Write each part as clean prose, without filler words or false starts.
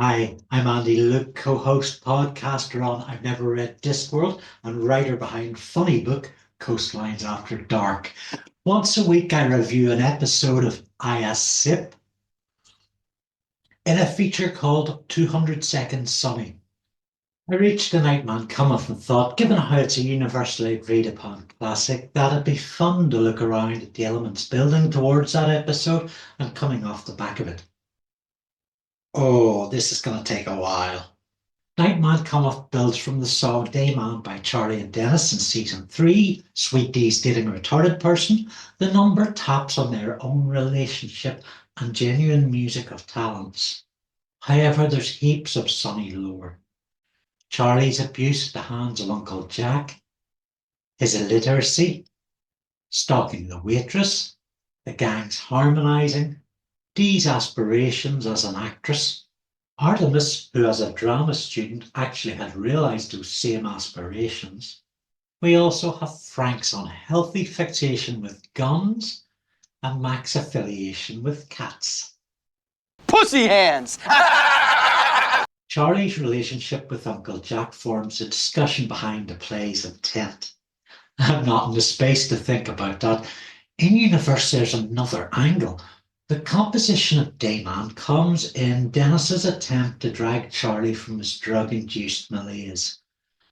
Hi, I'm Andy Luke, co-host, podcaster on I've Never Read Discworld and writer behind funny book Coastlines After Dark. Once a week I review an episode of I A Sip in a feature called 200 Seconds Sunny. I reached The Nightman Cometh and thought, given how it's a universally agreed upon classic, that it'd be fun to look around at the elements building towards that episode and coming off the back of it. Oh, this is going to take a while. Nightman Cometh builds from the song Dayman by Charlie and Dennis in season 3, Sweet Dee's dating a retarded person. The number taps on their own relationship and genuine music of talents. However, there's heaps of sunny lore. Charlie's abuse at the hands of Uncle Jack, his illiteracy, stalking the waitress, the gang's harmonising, Dee's aspirations as an actress, Artemis, who as a drama student actually had realised those same aspirations. We also have Frank's unhealthy fixation with guns and Mac's affiliation with cats. Pussy hands! Charlie's relationship with Uncle Jack forms a discussion behind the play's intent. I'm not in the space to think about that. In universe, there's another angle. The composition of Dayman comes in Dennis's attempt to drag Charlie from his drug-induced malaise.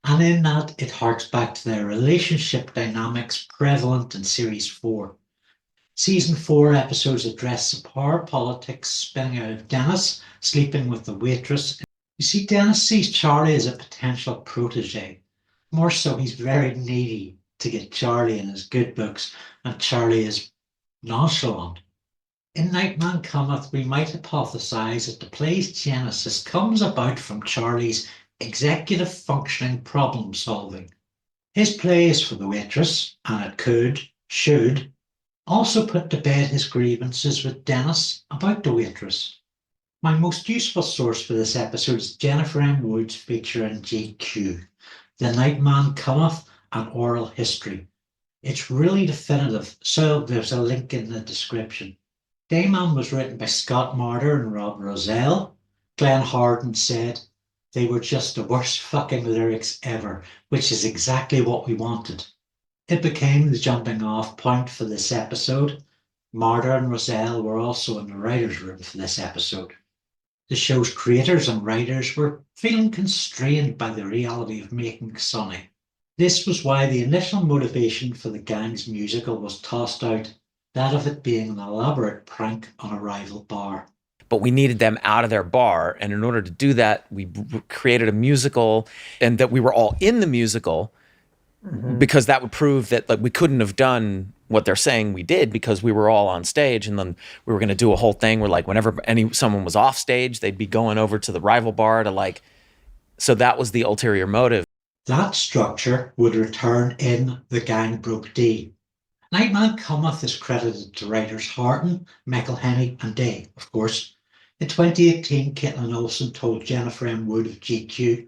And in that, it harks back to their relationship dynamics prevalent in Series 4. Season 4 episodes address the power politics spinning out of Dennis, sleeping with the waitress. You see, Dennis sees Charlie as a potential protege. More so, he's very needy to get Charlie in his good books, and Charlie is nonchalant. In Nightman Cometh, we might hypothesize that the play's genesis comes about from Charlie's executive functioning problem solving. His play is for the waitress, and it should, also put to bed his grievances with Dennis about the waitress. My most useful source for this episode is Jennifer M. Wood's feature in GQ, The Nightman Cometh, an Oral History. It's really definitive, so there's a link in the description. Dayman was written by Scott Marder and Rob Rosell. Glenn Harden said, they were just the worst fucking lyrics ever, which is exactly what we wanted. It became the jumping off point for this episode. Marder and Rosell were also in the writer's room for this episode. The show's creators and writers were feeling constrained by the reality of making Sunny. This was why the initial motivation for the gang's musical was tossed out, that of it being an elaborate prank on a rival bar. But we needed them out of their bar, and in order to do that, we created a musical, and that we were all in the musical, because that would prove that we couldn't have done what they're saying we did because we were all on stage, and then we were going to do a whole thing where whenever someone was off stage, they'd be going over to the rival bar to so that was the ulterior motive. That structure would return in The Gang Broke D. Nightman Cometh is credited to writers Harden, McElhenney and Day, of course. In 2018, Caitlin Olsen told Jennifer M. Wood of GQ,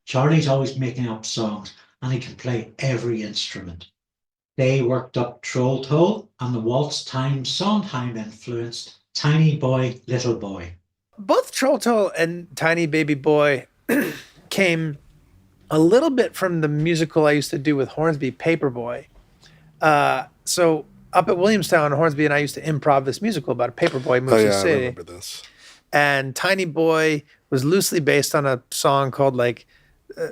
Charlie's always making up songs and he can play every instrument. Day worked up Troll Toll and the waltz time Sondheim influenced Tiny Boy, Little Boy. Both Troll Toll and Tiny Baby Boy came a little bit from the musical I used to do with Hornsby, Paperboy. So up at Williamstown, Hornsby and I used to improv this musical about a paperboy moves to city. I remember this. And Tiny Boy was loosely based on a song called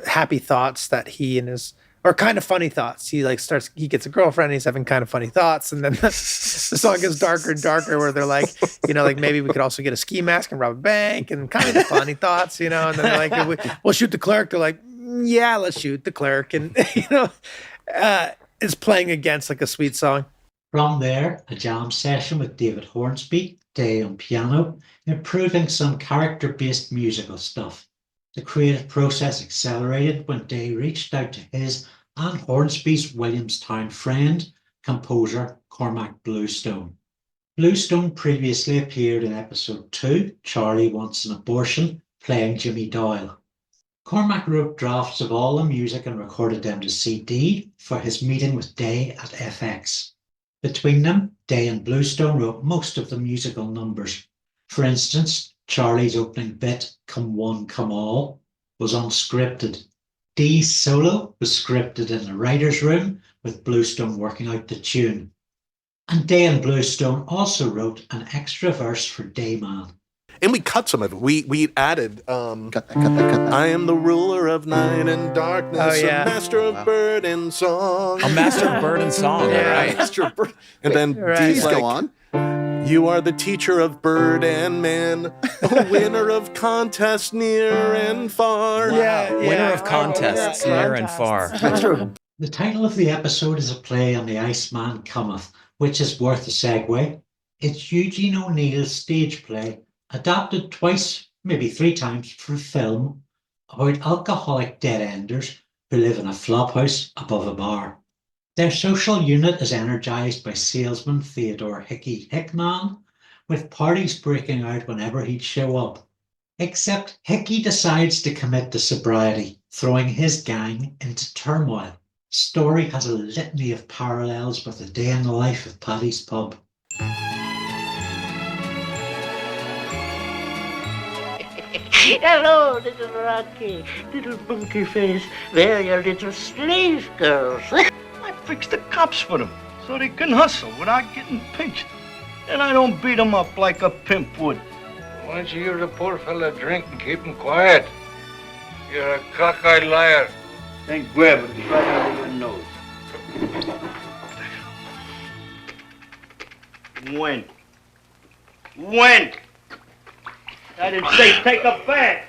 Happy Thoughts that he and his, or Kind of Funny Thoughts. He he gets a girlfriend and he's having kind of funny thoughts. And then the song gets darker and darker where they're maybe we could also get a ski mask and rob a bank and kind of funny thoughts, and then they're we'll shoot the clerk. They're like, yeah, let's shoot the clerk. And, it's playing against a sweet song. From there, a jam session with David Hornsby, Day on piano, improving some character-based musical stuff. The creative process accelerated when Day reached out to his and Hornsby's Williamstown friend, composer Cormac Bluestone. Bluestone previously appeared in episode 2, Charlie Wants an Abortion, playing Jimmy Doyle. Cormac wrote drafts of all the music and recorded them to CD for his meeting with Day at FX. Between them, Day and Bluestone wrote most of the musical numbers. For instance, Charlie's opening bit, Come One, Come All was unscripted. Dee's solo was scripted in the writer's room with Bluestone working out the tune. And Day and Bluestone also wrote an extra verse for Dayman. And we cut some of it. We added, Cut that. I am the ruler of night and darkness, Oh, yeah. a master of bird and song. A master of bird and song, Yeah. right? Master of bird. And then Right. Dee's Please like, go on. you are the teacher of bird and man, a winner of contests near and far. Yeah, Winner of contests near and far. The title of the episode is a play on the Nightman Cometh, which is worth a segue. It's Eugene O'Neill's stage play, adapted twice, maybe 3 times, for film, about alcoholic dead-enders who live in a flophouse above a bar. Their social unit is energised by salesman Theodore Hickey Hickman, with parties breaking out whenever he'd show up. Except Hickey decides to commit to sobriety, throwing his gang into turmoil. Story has a litany of parallels with a day in the life of Paddy's Pub. Hello, little Rocky, little bunky face. They're your little slave girls. I fix the cops for them so they can hustle without getting pinched. And I don't beat them up like a pimp would. Why don't you hear the poor fella drink and keep him quiet? You're a cockeyed liar. Then grab it right under your nose. When? I didn't say take a bath.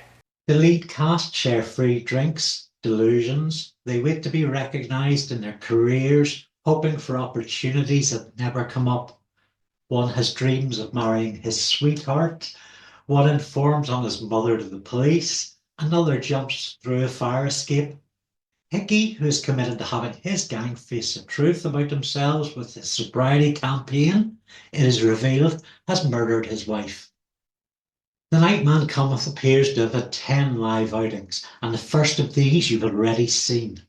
The lead cast share free drinks, delusions. They wait to be recognised in their careers, hoping for opportunities that never come up. One has dreams of marrying his sweetheart. One informs on his mother to the police. Another jumps through a fire escape. Hickey, who is committed to having his gang face the truth about themselves with his sobriety campaign, it is revealed has murdered his wife. The Nightman Cometh appears to have had 10 live outings, and the first of these you've already seen.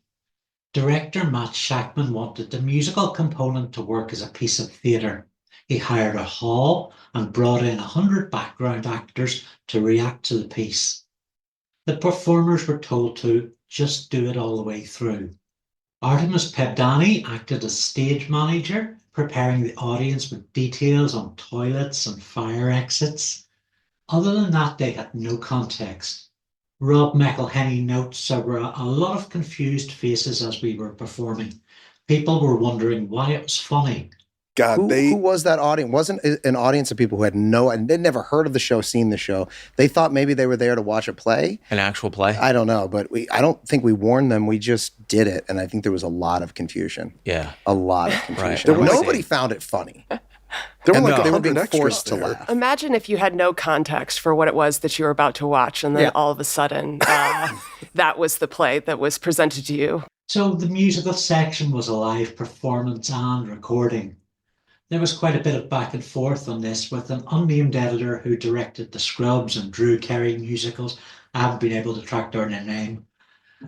Director Matt Shackman wanted the musical component to work as a piece of theatre. He hired a hall and brought in 100 background actors to react to the piece. The performers were told to just do it all the way through. Artemis Pebdani acted as stage manager, preparing the audience with details on toilets and fire exits. Other than that, they had no context. Rob McElhenney notes there were a lot of confused faces as we were performing. People were wondering why it was funny. God, Who was that audience? Wasn't it an audience of people who had they'd never heard of the show, seen the show. They thought maybe they were there to watch a play. An actual play? I don't know, but I don't think we warned them. We just did it, and I think there was a lot of confusion. Yeah. A lot of confusion. Right. Nobody found it funny. there were And like they were 100 being extras forced to there. laugh. Imagine if you had no context for what it was that you were about to watch, and then Yeah. all of a sudden, that was the play that was presented to you. So the musical section was a live performance and recording. There was quite a bit of back and forth on this with an unnamed editor who directed the Scrubs and Drew Carey musicals. I haven't been able to track down their name.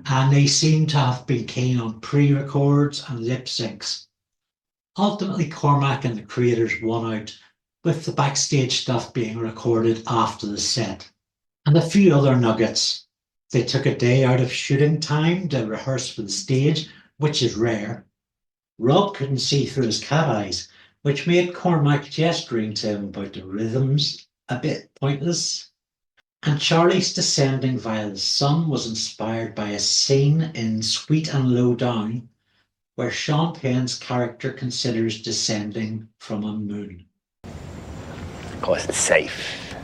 And they seem to have been keen on pre-records and lip syncs. Ultimately, Cormac and the creators won out, with the backstage stuff being recorded after the set. And a few other nuggets. They took a day out of shooting time to rehearse for the stage, which is rare. Rob couldn't see through his cat eyes, which made Cormac gesturing to him about the rhythms a bit pointless. And Charlie's descending via the sun was inspired by a scene in Sweet and Low Down, where Sean Penn's character considers descending from a moon. Of course, it's safe.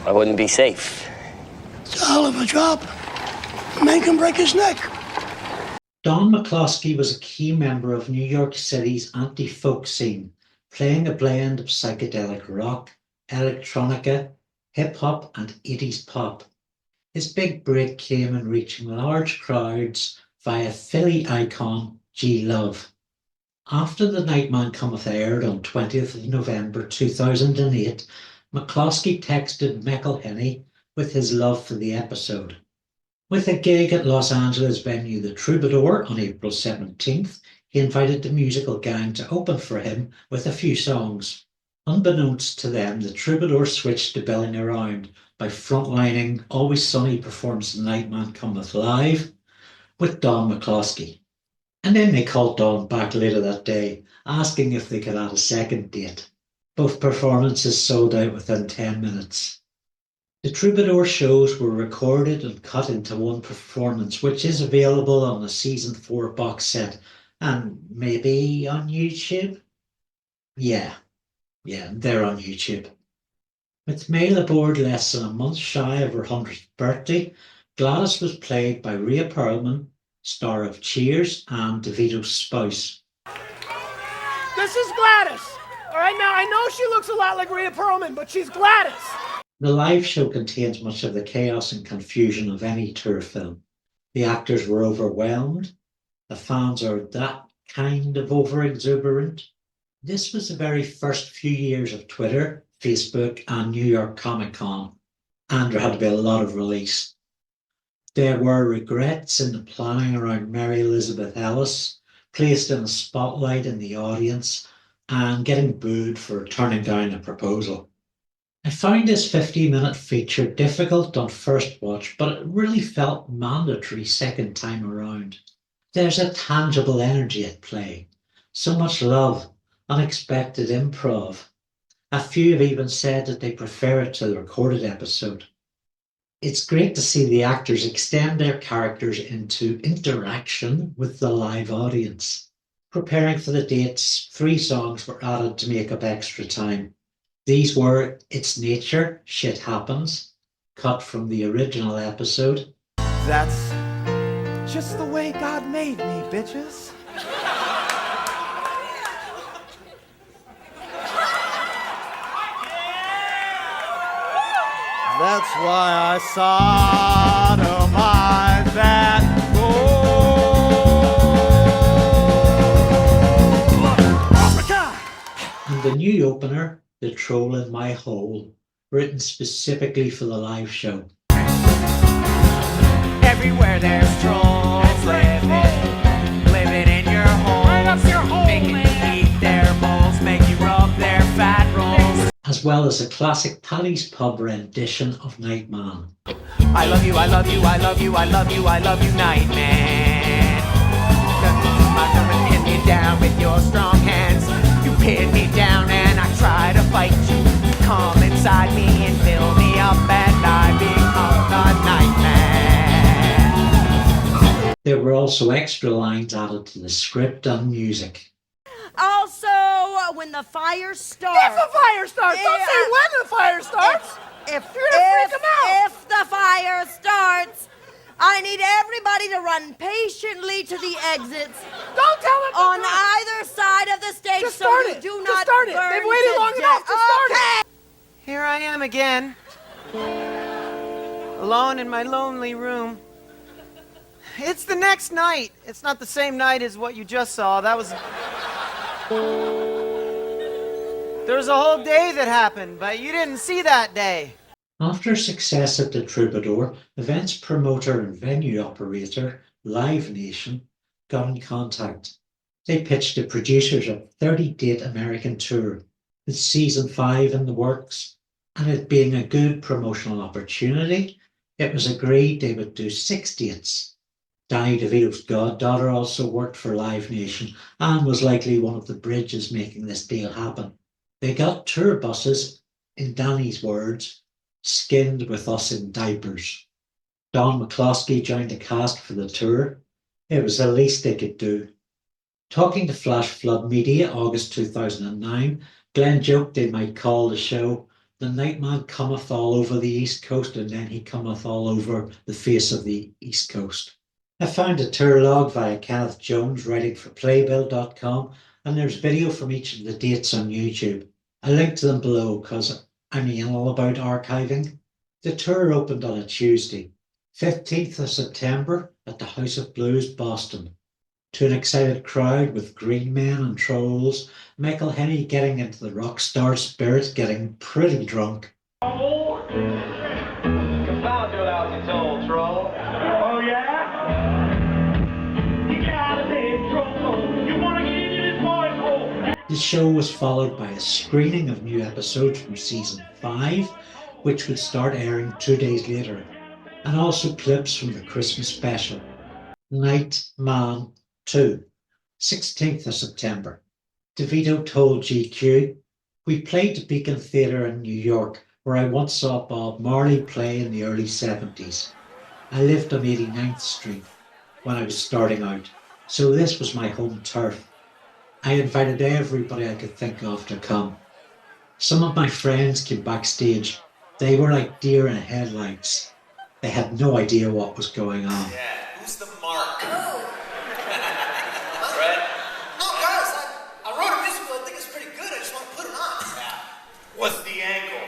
I wouldn't be safe. It's a hell of a job. Man can break his neck. Don McCloskey was a key member of New York City's anti-folk scene, playing a blend of psychedelic rock, electronica, hip-hop and 80s pop. His big break came in reaching large crowds via Philly icon G Love. After The Nightman Cometh aired on 20th of November 2008, McCloskey texted McElhenney with his love for the episode. With a gig at Los Angeles venue The Troubadour on April 17th, he invited the musical gang to open for him with a few songs. Unbeknownst to them, the Troubadour switched to billing around by frontlining Always Sunny performs The Nightman Cometh live with Don McCloskey. And then they called Don back later that day, asking if they could add a second date. Both performances sold out within 10 minutes. The Trobadour shows were recorded and cut into one performance, which is available on the Season 4 box set and maybe on YouTube? Yeah, they're on YouTube. With Mail aboard less than a month shy of her 100th birthday, Gladys was played by Rhea Perlman, star of Cheers and DeVito's spouse. This is Gladys. All right, now I know she looks a lot like Rhea Perlman, but she's Gladys. The live show contains much of the chaos and confusion of any tour film. The actors were overwhelmed. The fans are that kind of over-exuberant. This was the very first few years of Twitter, Facebook, and New York Comic Con, and there had to be a lot of release. There were regrets in the planning around Mary Elizabeth Ellis, placed in the spotlight in the audience, and getting booed for turning down a proposal. I found this 50-minute feature difficult on first watch, but it really felt mandatory second time around. There's a tangible energy at play, so much love, unexpected improv. A few have even said that they prefer it to the recorded episode. It's great to see the actors extend their characters into interaction with the live audience. Preparing for the dates, 3 songs were added to make up extra time. These were It's Nature, Shit Happens, cut from the original episode. That's just the way God made me, bitches. That's why I sodomize that And the new opener, The Troll in My Hole, written specifically for the live show. Everywhere there's trolls living in your hole, making you eat their bowls, make you rub their fat rolls. As well as a classic Paddy's Pub rendition of Nightman. I love you, I love you, I love you, I love you, I love you, Nightman. Come pin me down with your strong hands. You pin me down and I try to fight you. You come inside me and fill me up and I become the Nightman. There were also extra lines added to the script and music. Also, when the fire starts. If the fire starts! Don't say when the fire starts! You're gonna freak them out! If the fire starts, I need everybody to run patiently to the exits. Don't tell them on either side of the stage. Just so start you it! do Just not start it! burn They've waited to long death. enough! Just start Okay. it! Here I am again. Alone in my lonely room. It's the next night. It's not the same night as what you just saw. That was... There was a whole day that happened, but you didn't see that day. After success at the Troubadour, events promoter and venue operator, Live Nation, got in contact. They pitched the producers a 30-date American tour, with season 5 in the works, and it being a good promotional opportunity, it was agreed they would do 6 dates. Danny DeVito's goddaughter also worked for Live Nation and was likely one of the bridges making this deal happen. They got tour buses, in Danny's words, skinned with us in diapers. Don McCloskey joined the cast for the tour. It was the least they could do. Talking to Flash Flood Media, August 2009, Glenn joked they might call the show The Nightman Cometh All Over the East Coast, and then he cometh all over the face of the East Coast. I found a tour log via Kenneth Jones writing for Playbill.com, and there's video from each of the dates on YouTube. I linked to them below because I'm anal about archiving. The tour opened on a Tuesday, 15th of September at the House of Blues, Boston. To an excited crowd with green men and trolls, Michael Henney getting into the rock star spirit, getting pretty drunk. Oh, found you lousy soul, troll. Oh, yeah? You gotta say troll. You wanna get into this boy's hole. The show was followed by a screening of new episodes from season 5, which would start airing 2 days later, and also clips from the Christmas special, Nightman 2, 16th of September. DeVito told GQ, "We played the Beacon Theatre in New York, where I once saw Bob Marley play in the early 70s. I lived on 89th Street when I was starting out, so this was my home turf. I invited everybody I could think of to come. Some of my friends came backstage. They were like deer in headlights. They had no idea what was going on." Who's the mark? No, guys, I wrote a musical. I think it's pretty good. I just want to put it on. What's the angle?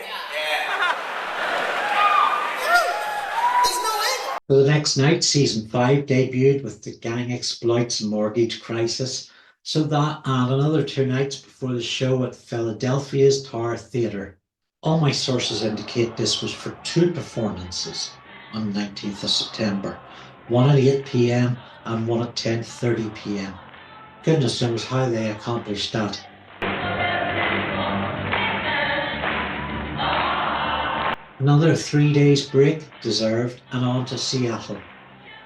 There's no angle. For the next night, season 5 debuted with the gang exploits and mortgage crisis, so that and another 2 nights before the show at Philadelphia's Tower Theatre. All my sources indicate this was for 2 performances on the 19th of September, one at 8 p.m. and one at 10:30 p.m. Goodness knows how they accomplished that. Another 3 days break deserved, and on to Seattle,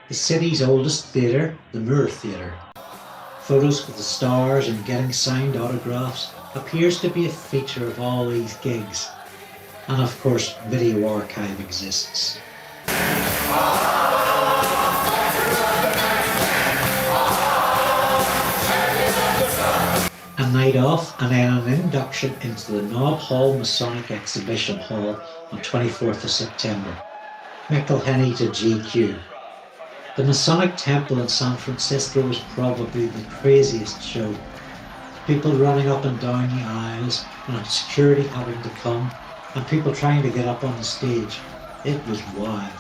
the city's oldest theatre, the Moore Theatre. Photos with the stars and getting signed autographs appears to be a feature of all these gigs. And of course, video archive exists. A night off and then an induction into the Knob Hall Masonic Exhibition Hall on 24th of September. McElhenney to GQ. The Masonic Temple in San Francisco was probably the craziest show. People running up and down the aisles and security having to come, and people trying to get up on the stage. It was wild.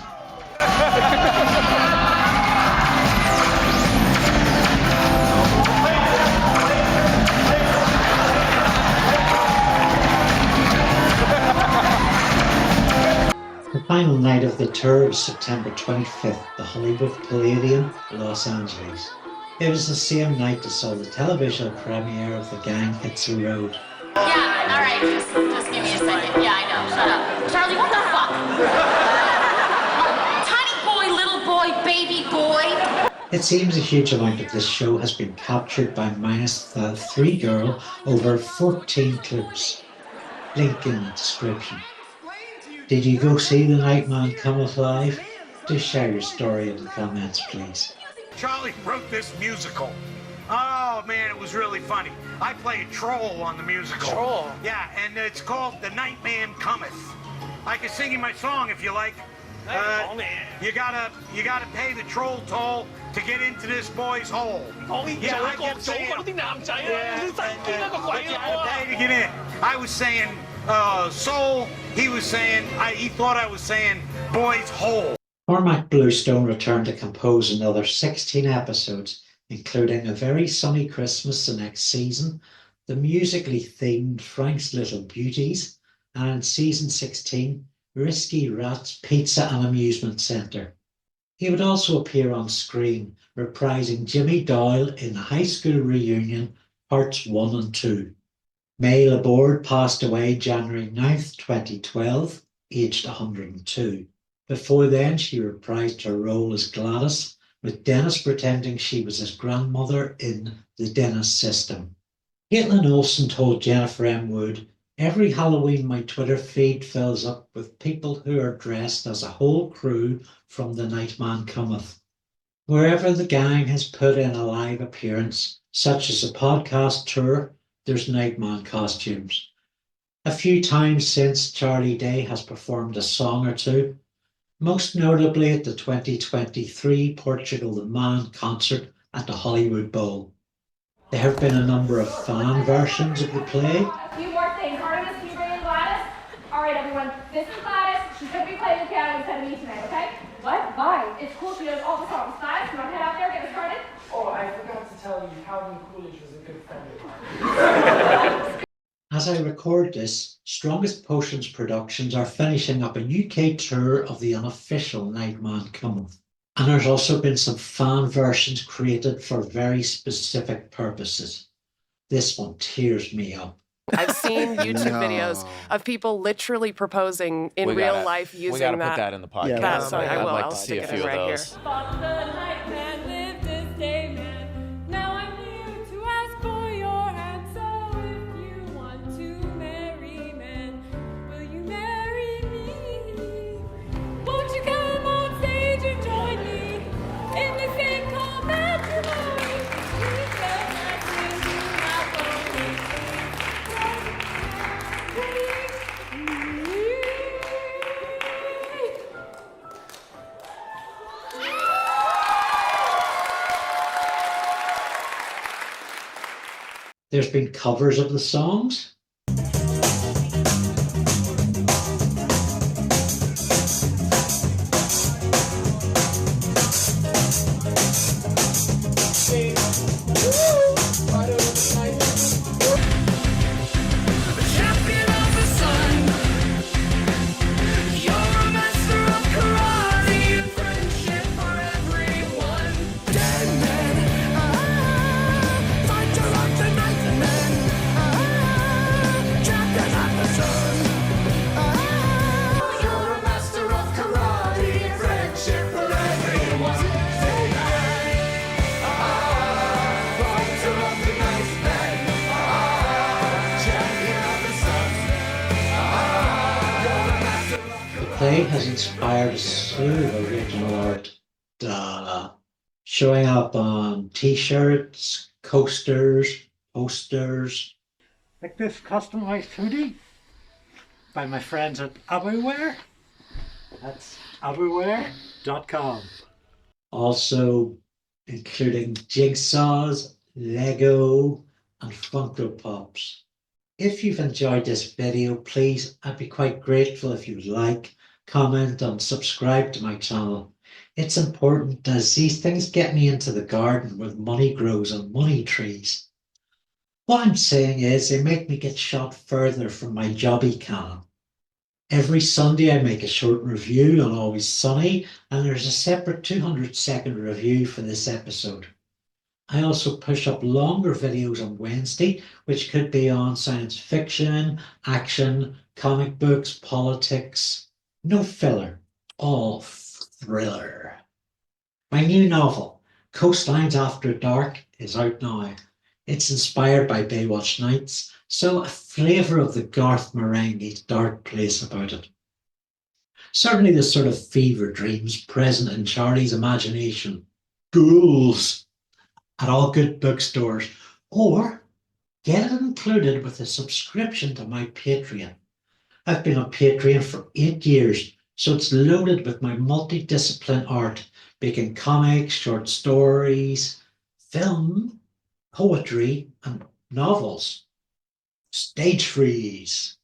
The final night of the tour was September 25th, the Hollywood Palladium, Los Angeles. It was the same night that saw the television premiere of The Gang Hits the Road. Yeah, all right, just give me a second. Yeah, I know, shut up. Charlie, what the fuck? Tiny boy, little boy, baby boy. It seems a huge amount of this show has been captured by minus the 3 girl over 14 clips. Link in the description. Did you go see the Nightman Cometh live? Do share your story in the comments, please. Charlie wrote this musical. Oh man, it was really funny. I play a troll on the musical. Troll? Yeah, and it's called The Nightman Cometh. I can sing you my song if you like. You gotta pay the troll toll to get into this boy's hole. Yeah, I kept saying, you gotta pay to get in. I was saying soul. He was saying he thought I was saying boy's hole. Cormac Bluestone returned to compose another 16 episodes, including A Very Sunny Christmas the next season, the musically themed Frank's Little Beauties, and season 16, Risky Rats Pizza and Amusement Centre. He would also appear on screen, reprising Jimmy Doyle in the High School Reunion, Parts 1 and 2. May Laborde passed away January 9th, 2012, aged 102. Before then, she reprised her role as Gladys, with Dennis pretending she was his grandmother in The Dennis System. Caitlin Olsen told Jennifer M. Wood, "Every Halloween my Twitter feed fills up with people who are dressed as a whole crew from The Nightman Cometh. Wherever the gang has put in a live appearance, such as a podcast tour, there's Nightman costumes. A few times since, Charlie Day has performed a song or two, most notably at the 2023 Portugal the Man concert at the Hollywood Bowl. There have been a number of fan versions of the play. A few more things. Artemis, can you bring in Gladys? All right, everyone. This is Gladys. She's going to be playing the piano instead of me tonight, okay? What? Why? It's cool. She knows all the songs. Gladys, you want to head out there, get us started? Oh, I forgot to tell you, Calvin Coolidge was a good friend of mine. As I record this, Strongest Potions Productions are finishing up a UK tour of the unofficial Nightman Cometh. And there's also been some fan versions created for very specific purposes. This one tears me up. I've seen YouTube videos of people literally proposing in real life using that. We gotta put that in the podcast. Yeah, that song, I will. I'd like I'll to see stick a it few in of right those. here. Fuck the nightman, live this day, man. Now I'm here to ask for your hand. So if you want to marry, man, will you marry me? Won't you come on stage and join me in this thing called matrimony? Please don't ask me to my phone. There's been covers of the songs. The play has inspired a slew of original art, showing up on t-shirts, coasters, posters. Like this customized hoodie by my friends at Abuware. That's abuware.com. Also including jigsaws, Lego, and Funko Pops. If you've enjoyed this video, please, I'd be quite grateful if you'd like, comment, and subscribe to my channel. It's important as these things get me into the garden where money grows on money trees. What I'm saying is they make me get shot further from my jobby can. Every Sunday I make a short review on Always Sunny, and there's a separate 200-second review for this episode. I also push up longer videos on Wednesday, which could be on science fiction, action, comic books, politics. No filler, all thriller. My new novel, Coastlines After Dark, is out now. It's inspired by Baywatch Nights, so a flavour of the Garth Marenghi's dark place about it. Certainly the sort of fever dreams present in Charlie's imagination. Ghouls! At all good bookstores, or get it included with a subscription to my Patreon. I've been on Patreon for 8 years, so it's loaded with my multidiscipline art, making comics, short stories, film, poetry, and novels. Stage freeze.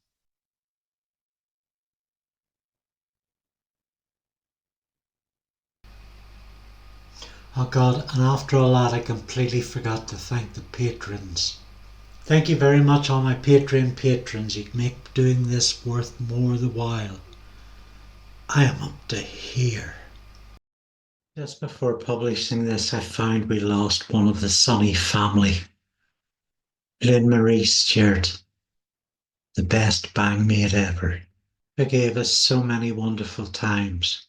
Oh God, and after all that I completely forgot to thank the patrons. Thank you very much all my Patreon patrons. You make doing this worth more the while. I am up to here. Just before publishing this I found we lost one of the Sunny family. Lynn Marie Stewart, the best bangmate ever, who gave us so many wonderful times.